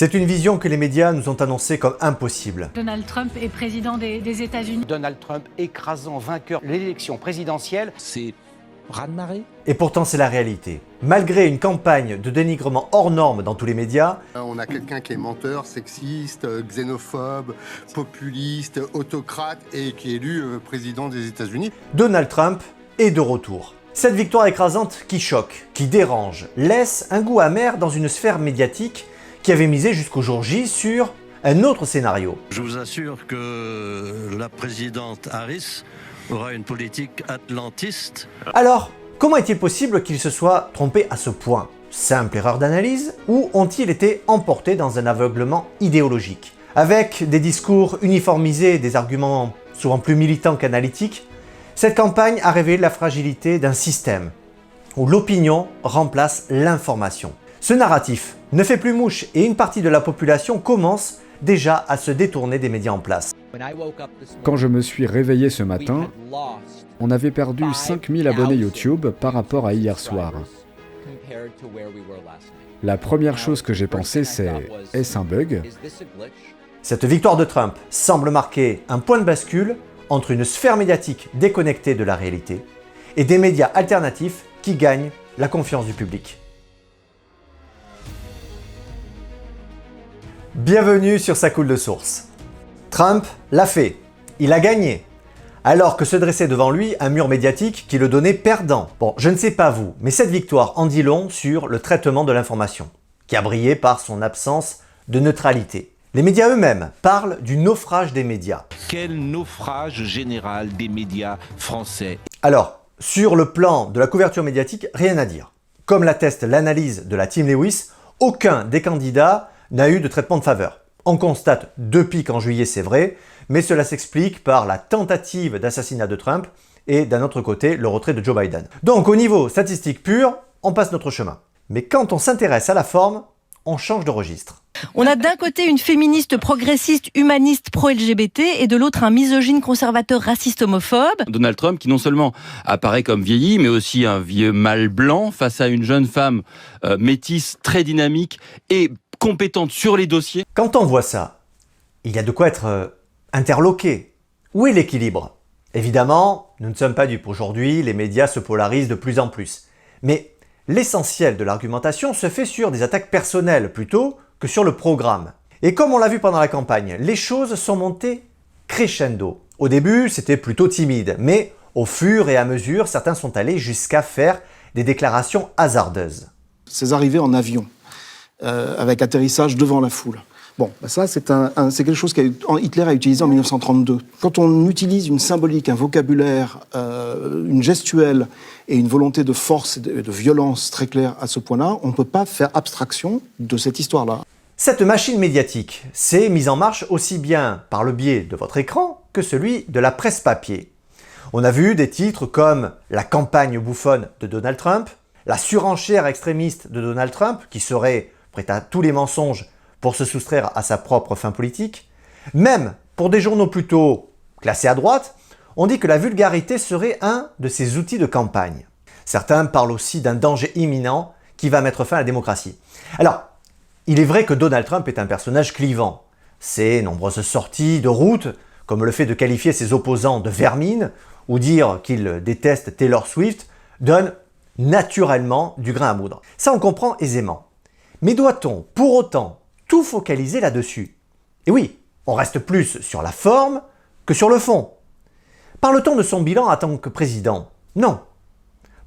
C'est une vision que les médias nous ont annoncée comme impossible. Donald Trump est président des États-Unis. Donald Trump écrasant vainqueur de l'élection présidentielle. C'est raz-de-marée. Et pourtant c'est la réalité. Malgré une campagne de dénigrement hors norme dans tous les médias, on a quelqu'un qui est menteur, sexiste, xénophobe, populiste, autocrate et qui est élu président des États-Unis. Donald Trump est de retour. Cette victoire écrasante qui choque, qui dérange, laisse un goût amer dans une sphère médiatique qui avait misé jusqu'au jour J sur un autre scénario. Je vous assure que la présidente Harris aura une politique atlantiste. Alors, comment est-il possible qu'il se soit trompé à ce point? Simple erreur d'analyse, ou ont-ils été emportés dans un aveuglement idéologique? Avec des discours uniformisés et des arguments souvent plus militants qu'analytiques, cette campagne a révélé la fragilité d'un système où l'opinion remplace l'information. Ce narratif ne fait plus mouche et une partie de la population commence déjà à se détourner des médias en place. Quand je me suis réveillé ce matin, on avait perdu 5000 abonnés YouTube par rapport à hier soir. La première chose que j'ai pensé, c'est « est-ce un bug ?» Cette victoire de Trump semble marquer un point de bascule entre une sphère médiatique déconnectée de la réalité et des médias alternatifs qui gagnent la confiance du public. Bienvenue sur Ça coule de source. Trump l'a fait, il a gagné, alors que se dressait devant lui un mur médiatique qui le donnait perdant. Bon, je ne sais pas vous, mais cette victoire en dit long sur le traitement de l'information, qui a brillé par son absence de neutralité. Les médias eux-mêmes parlent du naufrage des médias. Quel naufrage général des médias français. Alors, sur le plan de la couverture médiatique, rien à dire. Comme l'atteste l'analyse de la Team Lewis, aucun des candidats n'a eu de traitement de faveur. On constate deux pics en juillet, c'est vrai, mais cela s'explique par la tentative d'assassinat de Trump et d'un autre côté, le retrait de Joe Biden. Donc au niveau statistique pur, on passe notre chemin. Mais quand on s'intéresse à la forme, on change de registre. On a d'un côté une féministe progressiste humaniste pro-LGBT et de l'autre un misogyne conservateur raciste homophobe. Donald Trump qui non seulement apparaît comme vieilli, mais aussi un vieux mâle blanc face à une jeune femme métisse, très dynamique et compétente sur les dossiers. Quand on voit ça, il y a de quoi être interloqué. Où est l'équilibre? Évidemment, nous ne sommes pas dupes. Aujourd'hui, les médias se polarisent de plus en plus. Mais l'essentiel de l'argumentation se fait sur des attaques personnelles plutôt que sur le programme. Et comme on l'a vu pendant la campagne, les choses sont montées crescendo. Au début, c'était plutôt timide, mais au fur et à mesure, certains sont allés jusqu'à faire des déclarations hasardeuses. Ces arrivées en avion, avec atterrissage devant la foule. Bon, ça c'est quelque chose que Hitler a utilisé en 1932. Quand on utilise une symbolique, un vocabulaire, une gestuelle et une volonté de force et de violence très claire à ce point-là, on ne peut pas faire abstraction de cette histoire-là. Cette machine médiatique s'est mise en marche aussi bien par le biais de votre écran que celui de la presse papier. On a vu des titres comme « La campagne bouffonne de Donald Trump »,« La surenchère extrémiste de Donald Trump » qui serait prêt à tous les mensonges pour se soustraire à sa propre fin politique. Même pour des journaux plutôt classés à droite, on dit que la vulgarité serait un de ses outils de campagne. Certains parlent aussi d'un danger imminent qui va mettre fin à la démocratie. Alors, il est vrai que Donald Trump est un personnage clivant. Ses nombreuses sorties de route, comme le fait de qualifier ses opposants de vermine ou dire qu'il déteste Taylor Swift, donnent naturellement du grain à moudre. Ça, on comprend aisément. Mais doit-on, pour autant, tout focaliser là-dessus? Et oui, on reste plus sur la forme que sur le fond. Parle-t-on de son bilan en tant que président? Non.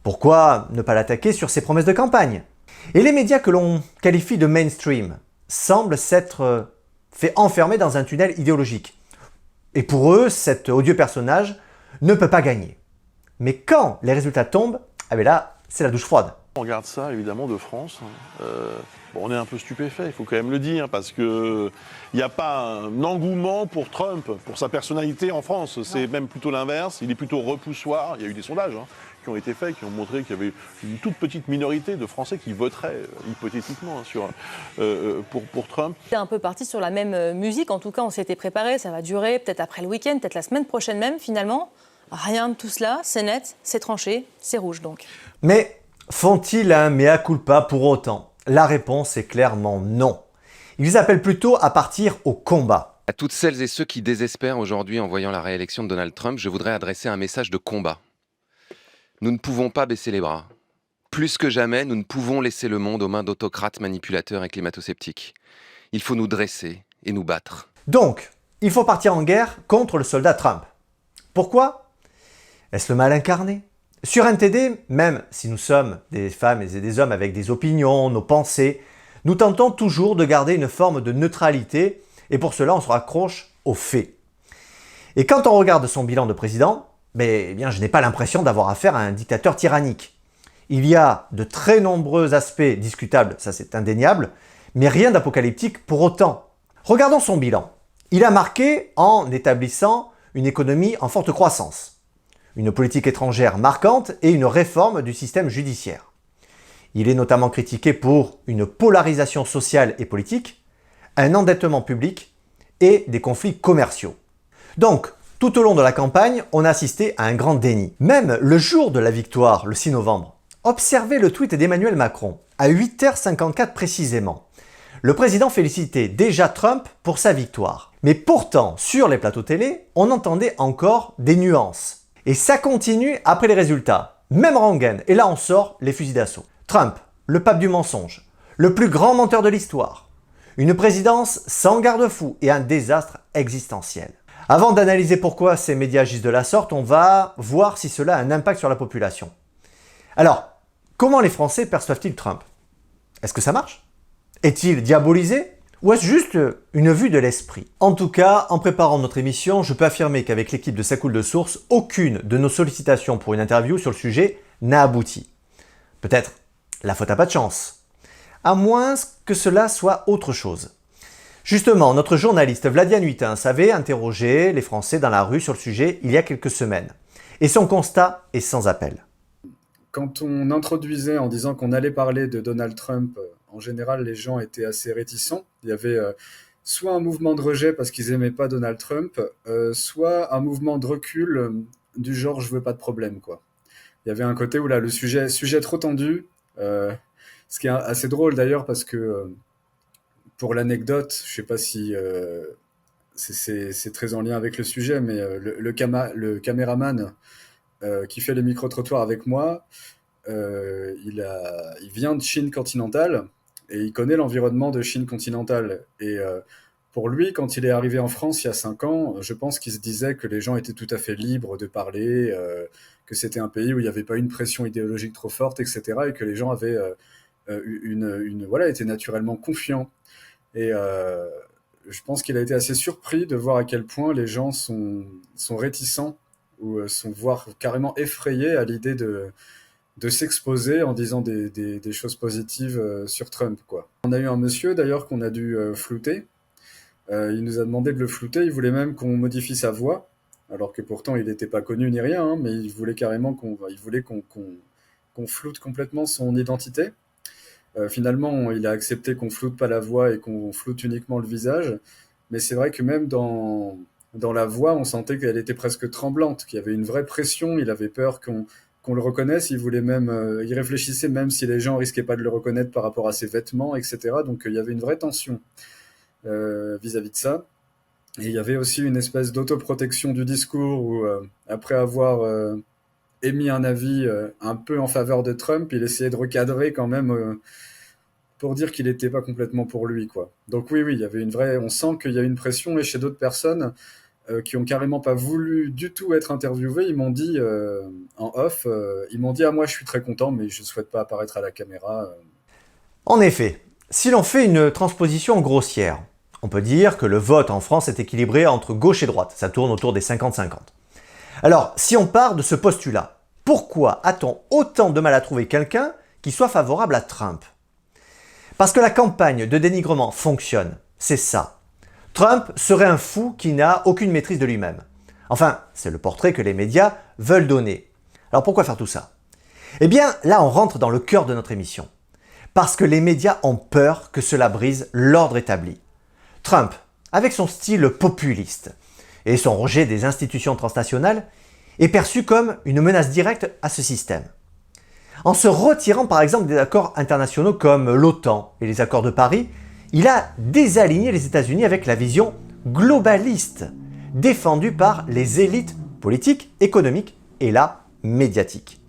Pourquoi ne pas l'attaquer sur ses promesses de campagne? Et les médias que l'on qualifie de mainstream semblent s'être fait enfermer dans un tunnel idéologique. Et pour eux, cet odieux personnage ne peut pas gagner. Mais quand les résultats tombent, eh bien là, c'est la douche froide. On regarde ça évidemment de France. On est un peu stupéfait, il faut quand même le dire, parce qu'il n'y a pas un engouement pour Trump, pour sa personnalité en France. C'est même plutôt l'inverse, il est plutôt repoussoir. Il y a eu des sondages qui ont été faits, qui ont montré qu'il y avait une toute petite minorité de Français qui voteraient hypothétiquement pour Trump. C'est un peu parti sur la même musique, en tout cas on s'était préparé, ça va durer peut-être après le week-end, peut-être la semaine prochaine même finalement. Rien de tout cela, c'est net, c'est tranché, c'est rouge donc. Mais font-ils un mea culpa pour autant? La réponse est clairement non. Ils appellent plutôt à partir au combat. À toutes celles et ceux qui désespèrent aujourd'hui en voyant la réélection de Donald Trump, je voudrais adresser un message de combat. Nous ne pouvons pas baisser les bras. Plus que jamais, nous ne pouvons laisser le monde aux mains d'autocrates manipulateurs et climato-sceptiques. Il faut nous dresser et nous battre. Donc, il faut partir en guerre contre le soldat Trump. Pourquoi? Est-ce le mal incarné? Sur NTD, même si nous sommes des femmes et des hommes avec des opinions, nos pensées, nous tentons toujours de garder une forme de neutralité et pour cela on se raccroche aux faits. Et quand on regarde son bilan de président, eh bien, je n'ai pas l'impression d'avoir affaire à un dictateur tyrannique. Il y a de très nombreux aspects discutables, ça c'est indéniable, mais rien d'apocalyptique pour autant. Regardons son bilan. Il a marqué en établissant une économie en forte croissance, une politique étrangère marquante et une réforme du système judiciaire. Il est notamment critiqué pour une polarisation sociale et politique, un endettement public et des conflits commerciaux. Donc, tout au long de la campagne, on a assisté à un grand déni. Même le jour de la victoire, le 6 novembre, observez le tweet d'Emmanuel Macron, à 8h54 précisément. Le président félicitait déjà Trump pour sa victoire. Mais pourtant, sur les plateaux télé, on entendait encore des nuances. Et ça continue après les résultats. Même rengaine, et là on sort les fusils d'assaut. Trump, le pape du mensonge, le plus grand menteur de l'histoire, une présidence sans garde-fou et un désastre existentiel. Avant d'analyser pourquoi ces médias agissent de la sorte, on va voir si cela a un impact sur la population. Alors, comment les Français perçoivent-ils Trump? Est-ce que ça marche? Est-il diabolisé? Ou est-ce juste une vue de l'esprit? En tout cas, en préparant notre émission, je peux affirmer qu'avec l'équipe de Ça coule de source, aucune de nos sollicitations pour une interview sur le sujet n'a abouti. Peut-être la faute à pas de chance. À moins que cela soit autre chose. Justement, notre journaliste Vladian Huitins avait interrogé les Français dans la rue sur le sujet il y a quelques semaines. Et son constat est sans appel. Quand on introduisait en disant qu'on allait parler de Donald Trump, en général, les gens étaient assez réticents. Il y avait soit un mouvement de rejet parce qu'ils n'aimaient pas Donald Trump, soit un mouvement de recul du genre « je veux pas de problème ». Il y avait un côté où là, le sujet trop tendu, ce qui est assez drôle d'ailleurs parce que, pour l'anecdote, je sais pas si c'est très en lien avec le sujet, mais le caméraman qui fait les micro-trottoirs avec moi, il vient de Chine continentale et il connaît l'environnement de Chine continentale. Et pour lui, quand il est arrivé en France il y a 5 ans, je pense qu'il se disait que les gens étaient tout à fait libres de parler, que c'était un pays où il n'y avait pas une pression idéologique trop forte, etc. et que les gens avaient étaient naturellement confiants. Et je pense qu'il a été assez surpris de voir à quel point les gens sont réticents ou sont voire carrément effrayés à l'idée de s'exposer en disant des choses positives sur Trump, quoi. On a eu un monsieur d'ailleurs qu'on a dû flouter. Il nous a demandé de le flouter, il voulait même qu'on modifie sa voix, alors que pourtant il n'était pas connu ni rien, hein, mais il voulait carrément qu'on floute complètement son identité. Finalement, il a accepté qu'on floute pas la voix et qu'on floute uniquement le visage, mais c'est vrai que même dans la voix, on sentait qu'elle était presque tremblante, qu'il y avait une vraie pression, il avait peur qu'on le reconnaisse, il réfléchissait même si les gens risquaient pas de le reconnaître par rapport à ses vêtements, etc. Donc il y avait une vraie tension vis-à-vis de ça. Et il y avait aussi une espèce d'autoprotection du discours où, après avoir émis un avis un peu en faveur de Trump, il essayait de recadrer quand même pour dire qu'il n'était pas complètement pour lui, quoi. Donc oui, il y avait on sent qu'il y a une pression, et chez d'autres personnes qui ont carrément pas voulu du tout être interviewées, ils m'ont dit en off, ils m'ont dit « Ah, moi je suis très content, mais je souhaite pas apparaître à la caméra ». En effet, si l'on fait une transposition grossière, on peut dire que le vote en France est équilibré entre gauche et droite, ça tourne autour des 50-50. Alors, si on part de ce postulat, pourquoi a-t-on autant de mal à trouver quelqu'un qui soit favorable à Trump? Parce que la campagne de dénigrement fonctionne, c'est ça. Trump serait un fou qui n'a aucune maîtrise de lui-même. Enfin, c'est le portrait que les médias veulent donner. Alors pourquoi faire tout ça? Eh bien, là on rentre dans le cœur de notre émission. Parce que les médias ont peur que cela brise l'ordre établi. Trump, avec son style populiste et son rejet des institutions transnationales, est perçu comme une menace directe à ce système. En se retirant par exemple des accords internationaux comme l'OTAN et les accords de Paris, il a désaligné les États-Unis avec la vision globaliste, défendue par les élites politiques, économiques et là, médiatiques.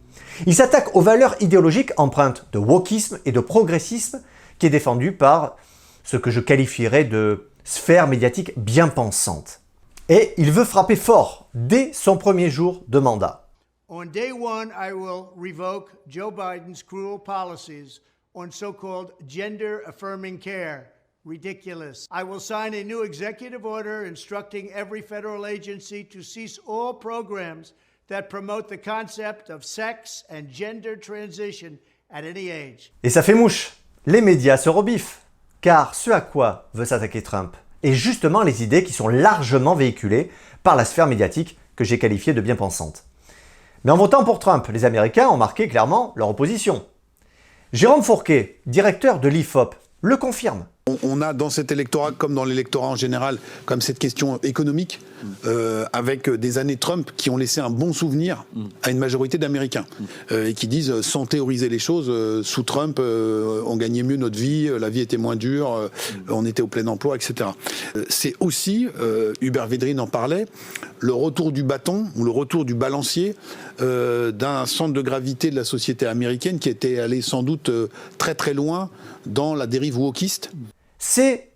Il s'attaque aux valeurs idéologiques empreintes de wokisme et de progressisme qui est défendu par ce que je qualifierais de sphère médiatique bien pensante. Et il veut frapper fort dès son premier jour de mandat. On day one, I will revoke Joe Biden's cruel policies on so-called gender-affirming care. Ridiculous. I will sign a new executive order instructing every federal agency to cease all programs that promote the concept of sex and gender transition at any age. Et ça fait mouche. Les médias se rebiffent. Car ce à quoi veut s'attaquer Trump est justement les idées qui sont largement véhiculées par la sphère médiatique que j'ai qualifiée de bien pensante. Mais en votant pour Trump, les Américains ont marqué clairement leur opposition. Jérôme Fourquet, directeur de l'IFOP, le confirme. On a dans cet électorat, comme dans l'électorat en général, comme cette question économique, avec des années Trump qui ont laissé un bon souvenir à une majorité d'Américains et qui disent, sans théoriser les choses, sous Trump, on gagnait mieux notre vie, la vie était moins dure, on était au plein emploi, etc. C'est aussi, Hubert Védrine en parlait, le retour du bâton ou le retour du balancier d'un centre de gravité de la société américaine qui était allé sans doute très très loin dans la dérive wokiste. C'est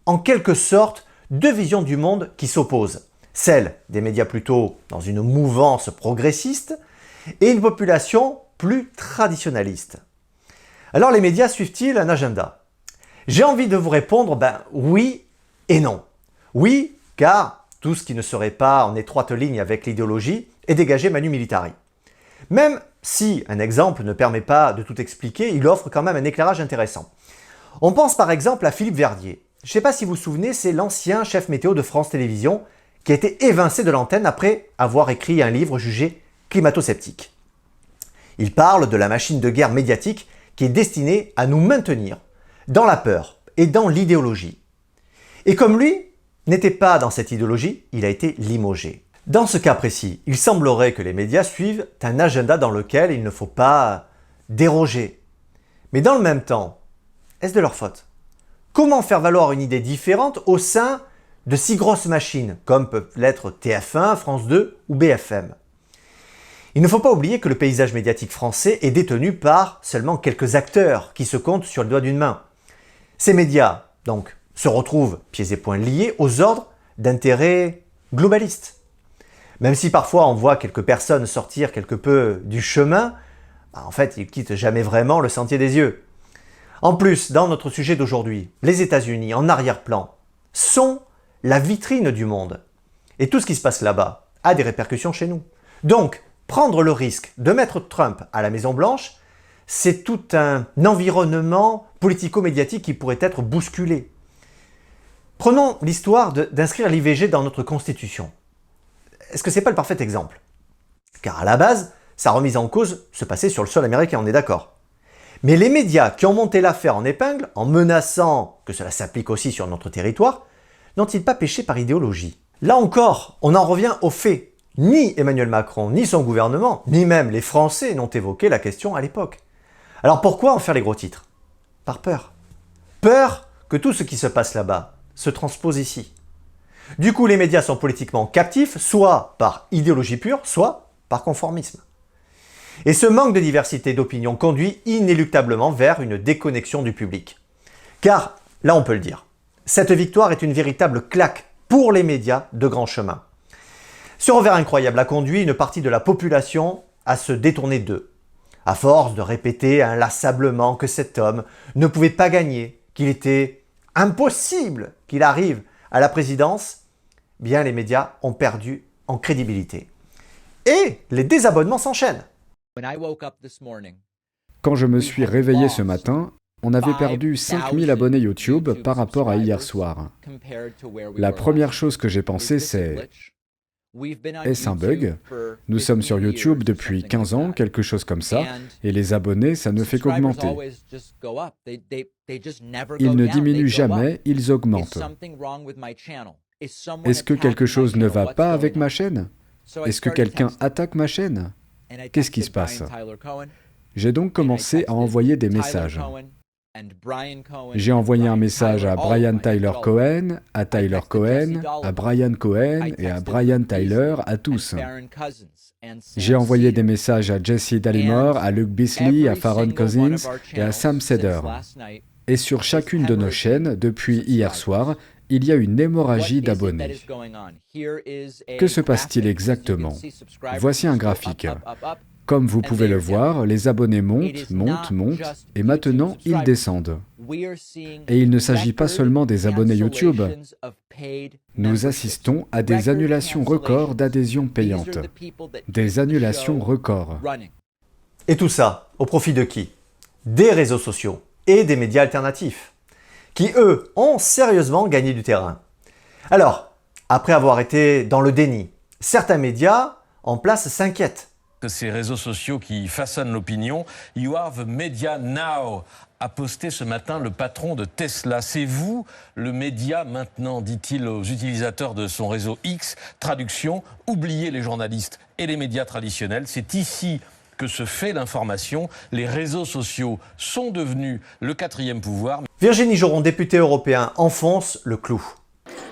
en quelque sorte deux visions du monde qui s'opposent. Celle des médias plutôt dans une mouvance progressiste et une population plus traditionnaliste. Alors les médias suivent-ils un agenda? J'ai envie de vous répondre, oui et non. Oui, car tout ce qui ne serait pas en étroite ligne avec l'idéologie est dégagé manu militari. Même si un exemple ne permet pas de tout expliquer, il offre quand même un éclairage intéressant. On pense par exemple à Philippe Verdier. Je ne sais pas si vous vous souvenez, c'est l'ancien chef météo de France Télévisions qui a été évincé de l'antenne après avoir écrit un livre jugé climato-sceptique. Il parle de la machine de guerre médiatique qui est destinée à nous maintenir dans la peur et dans l'idéologie. Et comme lui n'était pas dans cette idéologie, il a été limogé. Dans ce cas précis, il semblerait que les médias suivent un agenda dans lequel il ne faut pas déroger. Mais dans le même temps, est-ce de leur faute? Comment faire valoir une idée différente au sein de si grosses machines, comme peuvent l'être TF1, France 2 ou BFM? Il ne faut pas oublier que le paysage médiatique français est détenu par seulement quelques acteurs qui se comptent sur le doigt d'une main. Ces médias, donc, se retrouvent pieds et poings liés aux ordres d'intérêts globalistes. Même si parfois on voit quelques personnes sortir quelque peu du chemin, en fait, ils quittent jamais vraiment le sentier des yeux. En plus, dans notre sujet d'aujourd'hui, les États-Unis, en arrière-plan, sont la vitrine du monde. Et tout ce qui se passe là-bas a des répercussions chez nous. Donc, prendre le risque de mettre Trump à la Maison-Blanche, c'est tout un environnement politico-médiatique qui pourrait être bousculé. Prenons l'histoire d'inscrire l'IVG dans notre Constitution. Est-ce que ce n'est pas le parfait exemple? Car à la base, sa remise en cause se passait sur le sol américain, on est d'accord. Mais les médias qui ont monté l'affaire en épingle, en menaçant que cela s'applique aussi sur notre territoire, n'ont-ils pas péché par idéologie? Là encore, on en revient aux faits. Ni Emmanuel Macron, ni son gouvernement, ni même les Français n'ont évoqué la question à l'époque. Alors pourquoi en faire les gros titres? Par peur. Peur que tout ce qui se passe là-bas se transpose ici. Du coup, les médias sont politiquement captifs, soit par idéologie pure, soit par conformisme. Et ce manque de diversité d'opinion conduit inéluctablement vers une déconnexion du public. Car, là on peut le dire, cette victoire est une véritable claque pour les médias de grand chemin. Ce revers incroyable a conduit une partie de la population à se détourner d'eux. À force de répéter inlassablement que cet homme ne pouvait pas gagner, qu'il était impossible qu'il arrive à la présidence, bien les médias ont perdu en crédibilité. Et les désabonnements s'enchaînent. Quand je me suis réveillé ce matin, on avait perdu 5000 abonnés YouTube par rapport à hier soir. La première chose que j'ai pensé, c'est « Est-ce un bug? Nous sommes sur YouTube depuis 15 ans, quelque chose comme ça, et les abonnés, ça ne fait qu'augmenter. Ils ne diminuent jamais, ils augmentent. Est-ce que quelque chose ne va pas avec ma chaîne? Est-ce que quelqu'un attaque ma chaîne? Qu'est-ce qui se passe? J'ai donc commencé à envoyer des messages. J'ai envoyé un message à Brian Tyler Cohen, à Tyler Cohen, à Brian Cohen et à Brian Tyler, à tous. J'ai envoyé des messages à Jesse Dallimore, à Luke Beasley, à Farron Cousins et à Sam Seder. Et sur chacune de nos chaînes, depuis hier soir, il y a une hémorragie d'abonnés. Que se passe-t-il exactement? Voici un graphique. Comme vous pouvez le voir, les abonnés montent, montent, montent, et maintenant ils descendent. Et il ne s'agit pas seulement des abonnés YouTube. Nous assistons à des annulations records d'adhésions payantes. Des annulations records. Et tout ça, au profit de qui? Des réseaux sociaux et des médias alternatifs, qui eux ont sérieusement gagné du terrain. Alors, après avoir été dans le déni, certains médias en place s'inquiètent. Ces réseaux sociaux qui façonnent l'opinion, You are the media now, a posté ce matin le patron de Tesla. C'est vous le média maintenant, dit-il aux utilisateurs de son réseau X. Traduction, oubliez les journalistes et les médias traditionnels. C'est ici que se fait l'information. Les réseaux sociaux sont devenus le quatrième pouvoir. Virginie Joron, députée européen, enfonce le clou.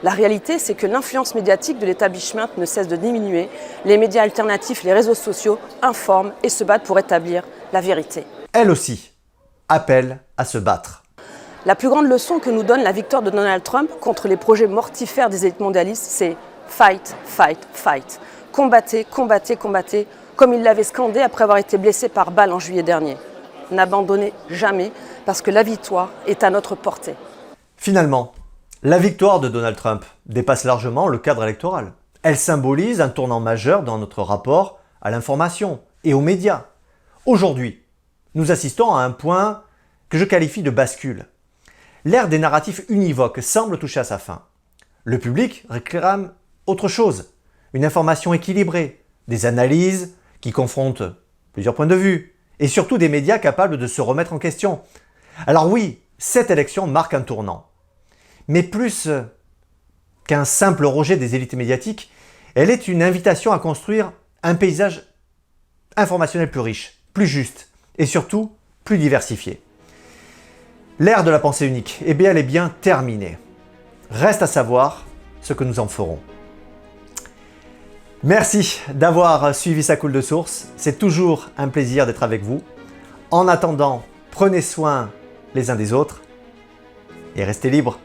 La réalité, c'est que l'influence médiatique de l'établissement ne cesse de diminuer. Les médias alternatifs, les réseaux sociaux informent et se battent pour établir la vérité. Elle aussi appelle à se battre. La plus grande leçon que nous donne la victoire de Donald Trump contre les projets mortifères des élites mondialistes, c'est « fight, fight, fight ». Combattez, combattez, combattez, comme il l'avait scandé après avoir été blessé par balle en juillet dernier. N'abandonnez jamais, parce que la victoire est à notre portée. Finalement, la victoire de Donald Trump dépasse largement le cadre électoral. Elle symbolise un tournant majeur dans notre rapport à l'information et aux médias. Aujourd'hui, nous assistons à un point que je qualifie de bascule. L'ère des narratifs univoques semble toucher à sa fin. Le public réclame autre chose, une information équilibrée, des analyses qui confrontent plusieurs points de vue et surtout des médias capables de se remettre en question. Alors oui, cette élection marque un tournant. Mais plus qu'un simple rejet des élites médiatiques, elle est une invitation à construire un paysage informationnel plus riche, plus juste et surtout plus diversifié. L'ère de la pensée unique est bel et bien terminée. Reste à savoir ce que nous en ferons. Merci d'avoir suivi Ça coule de source. C'est toujours un plaisir d'être avec vous. En attendant, prenez soin les uns des autres et restez libres.